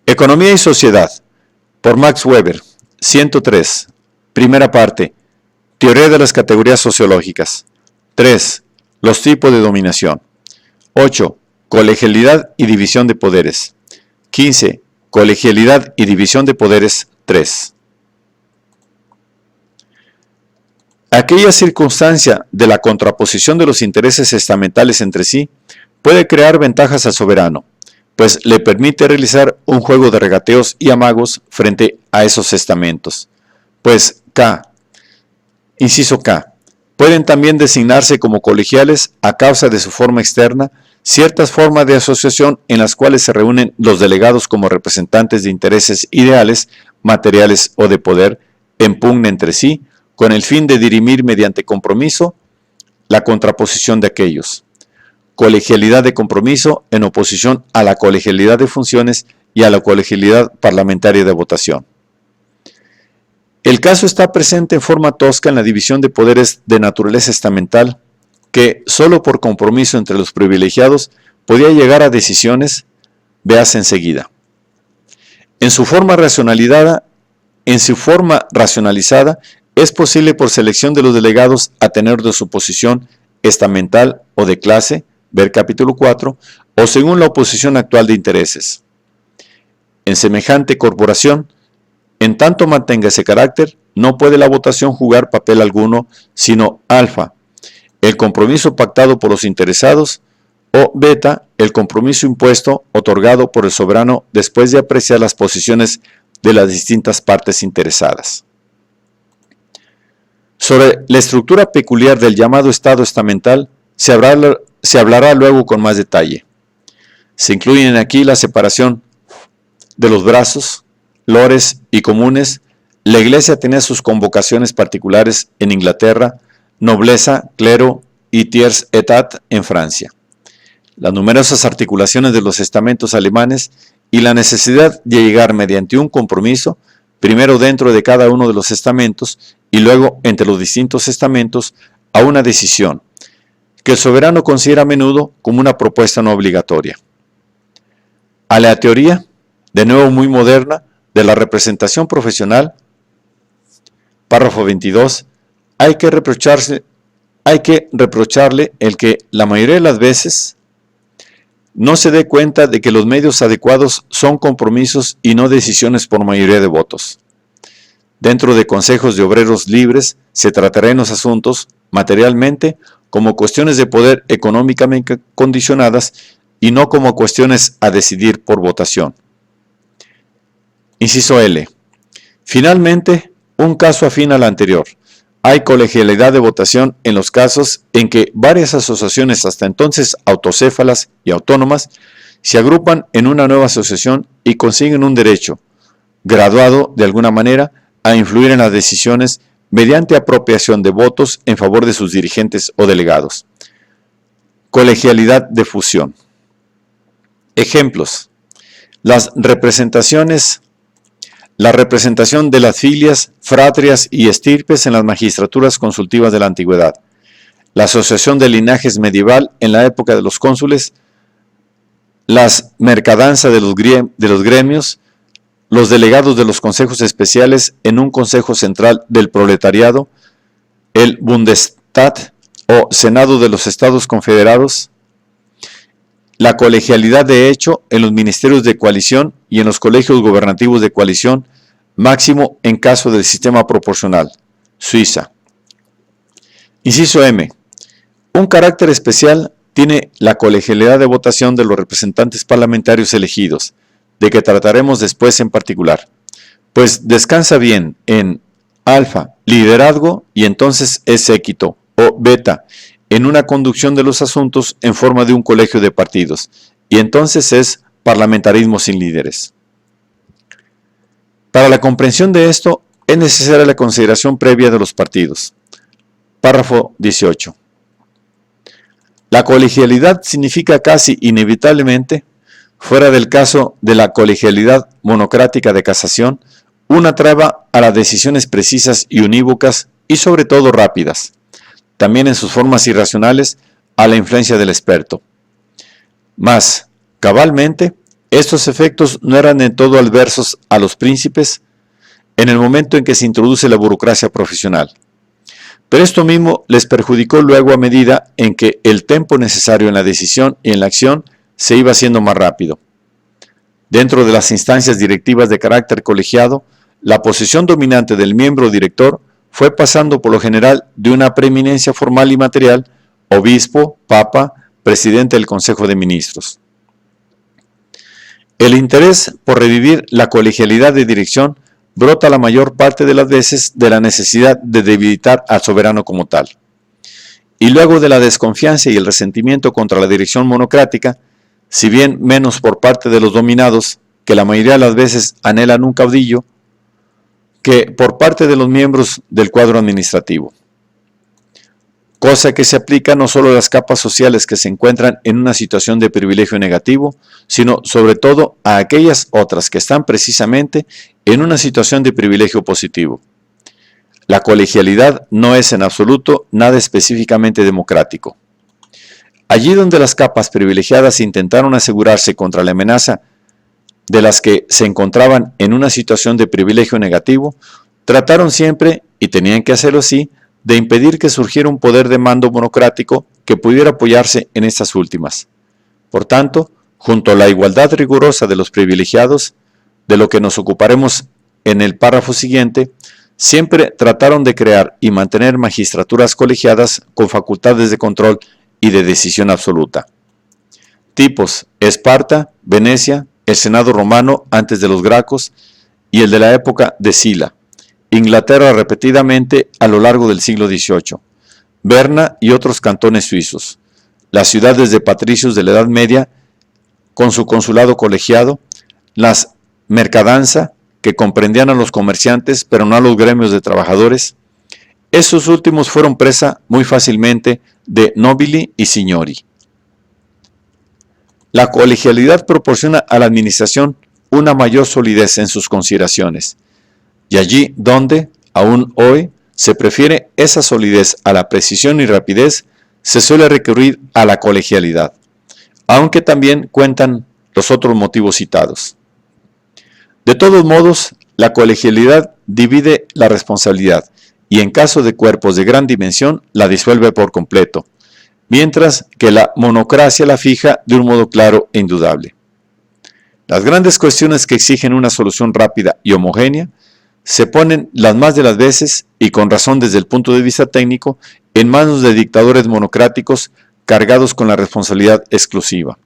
Economía y Sociedad, por Max Weber, 103. Primera parte. Teoría de las categorías sociológicas. 3. Los tipos de dominación. 8. Colegialidad y división de poderes. 15. Colegialidad y división de poderes 3. Aquella circunstancia de la contraposición de los intereses estamentales entre sí puede crear ventajas al soberano, pues le permite realizar un juego de regateos y amagos frente a esos estamentos. Pues inciso K, pueden también designarse como colegiales a causa de su forma externa ciertas formas de asociación en las cuales se reúnen los delegados como representantes de intereses ideales, materiales o de poder en pugna entre sí, con el fin de dirimir mediante compromiso la contraposición de aquellos. Colegialidad de compromiso en oposición a la colegialidad de funciones y a la colegialidad parlamentaria de votación. El caso está presente en forma tosca en la división de poderes de naturaleza estamental, que solo por compromiso entre los privilegiados podía llegar a decisiones, véase enseguida. En su forma racionalizada, es posible por selección de los delegados a tener de su posición estamental o de clase, ver capítulo 4, o según la oposición actual de intereses. En semejante corporación, en tanto mantenga ese carácter, no puede la votación jugar papel alguno, sino alfa, el compromiso pactado por los interesados, o beta, el compromiso impuesto otorgado por el soberano después de apreciar las posiciones de las distintas partes interesadas. Sobre la estructura peculiar del llamado estado estamental se hablará luego con más detalle. Se incluyen aquí la separación de los brazos, lores y comunes. La Iglesia tenía sus convocaciones particulares en Inglaterra, nobleza, clero y tiers état en Francia. Las numerosas articulaciones de los estamentos alemanes y la necesidad de llegar mediante un compromiso, primero dentro de cada uno de los estamentos y luego entre los distintos estamentos, a una decisión, que el soberano considera a menudo como una propuesta no obligatoria. A la teoría, de nuevo muy moderna, de la representación profesional, párrafo 22, hay que reprocharle el que la mayoría de las veces no se dé cuenta de que los medios adecuados son compromisos y no decisiones por mayoría de votos. Dentro de consejos de obreros libres se tratará en los asuntos, materialmente, como cuestiones de poder económicamente condicionadas y no como cuestiones a decidir por votación. Inciso L. Finalmente, un caso afín al anterior. Hay colegialidad de votación en los casos en que varias asociaciones hasta entonces autocéfalas y autónomas se agrupan en una nueva asociación y consiguen un derecho, graduado de alguna manera, a influir en las decisiones mediante apropiación de votos en favor de sus dirigentes o delegados. Colegialidad de fusión. Ejemplos. La representación de las filias, fratrias y estirpes en las magistraturas consultivas de la antigüedad. La asociación de linajes medieval en la época de los cónsules. Las mercadanzas de los gremios. Los delegados de los consejos especiales en un consejo central del proletariado, el Bundestag o Senado de los Estados Confederados, la colegialidad de hecho en los ministerios de coalición y en los colegios gubernativos de coalición, máximo en caso del sistema proporcional, Suiza. Inciso M. Un carácter especial tiene la colegialidad de votación de los representantes parlamentarios elegidos, de que trataremos después en particular, pues descansa bien en alfa, liderazgo, y entonces es séquito, o beta, en una conducción de los asuntos en forma de un colegio de partidos, y entonces es parlamentarismo sin líderes. Para la comprensión de esto, es necesaria la consideración previa de los partidos. Párrafo 18. La colegialidad significa casi inevitablemente, fuera del caso de la colegialidad monocrática de casación, una traba a las decisiones precisas y unívocas y sobre todo rápidas, también en sus formas irracionales a la influencia del experto. Mas, cabalmente, Estos efectos no eran en todo adversos a los príncipes en el momento en que se introduce la burocracia profesional. Pero esto mismo les perjudicó luego a medida en que el tiempo necesario en la decisión y en la acción se iba haciendo más rápido. Dentro de las instancias directivas de carácter colegiado, la posición dominante del miembro director fue pasando por lo general de una preeminencia formal y material, obispo, papa, presidente del Consejo de Ministros. El interés por revivir la colegialidad de dirección brota la mayor parte de las veces de la necesidad de debilitar al soberano como tal. Y luego de la desconfianza y el resentimiento contra la dirección monocrática, si bien menos por parte de los dominados, que la mayoría de las veces anhelan un caudillo, que por parte de los miembros del cuadro administrativo. Cosa que se aplica no solo a las capas sociales que se encuentran en una situación de privilegio negativo, sino sobre todo a aquellas otras que están precisamente en una situación de privilegio positivo. La colegialidad no es en absoluto nada específicamente democrático. Allí donde las capas privilegiadas intentaron asegurarse contra la amenaza de las que se encontraban en una situación de privilegio negativo, trataron siempre, y tenían que hacerlo así, de impedir que surgiera un poder de mando monocrático que pudiera apoyarse en estas últimas. Por tanto, junto a la igualdad rigurosa de los privilegiados, de lo que nos ocuparemos en el párrafo siguiente, siempre trataron de crear y mantener magistraturas colegiadas con facultades de control y de decisión absoluta. Tipos: Esparta, Venecia, el Senado romano antes de los Gracos y el de la época de Sila, Inglaterra repetidamente a lo largo del siglo XVIII, Berna y otros cantones suizos, las ciudades de patricios de la Edad Media con su consulado colegiado, las mercadanza que comprendían a los comerciantes pero no a los gremios de trabajadores. Esos últimos fueron presa muy fácilmente de nobili y signori. La colegialidad proporciona a la administración una mayor solidez en sus consideraciones, y allí donde, aún hoy, se prefiere esa solidez a la precisión y rapidez, se suele recurrir a la colegialidad, aunque también cuentan los otros motivos citados. De todos modos, la colegialidad divide la responsabilidad y en caso de cuerpos de gran dimensión la disuelve por completo, mientras que la monocracia la fija de un modo claro e indudable. Las grandes cuestiones que exigen una solución rápida y homogénea se ponen las más de las veces, y con razón desde el punto de vista técnico, en manos de dictadores monocráticos cargados con la responsabilidad exclusiva.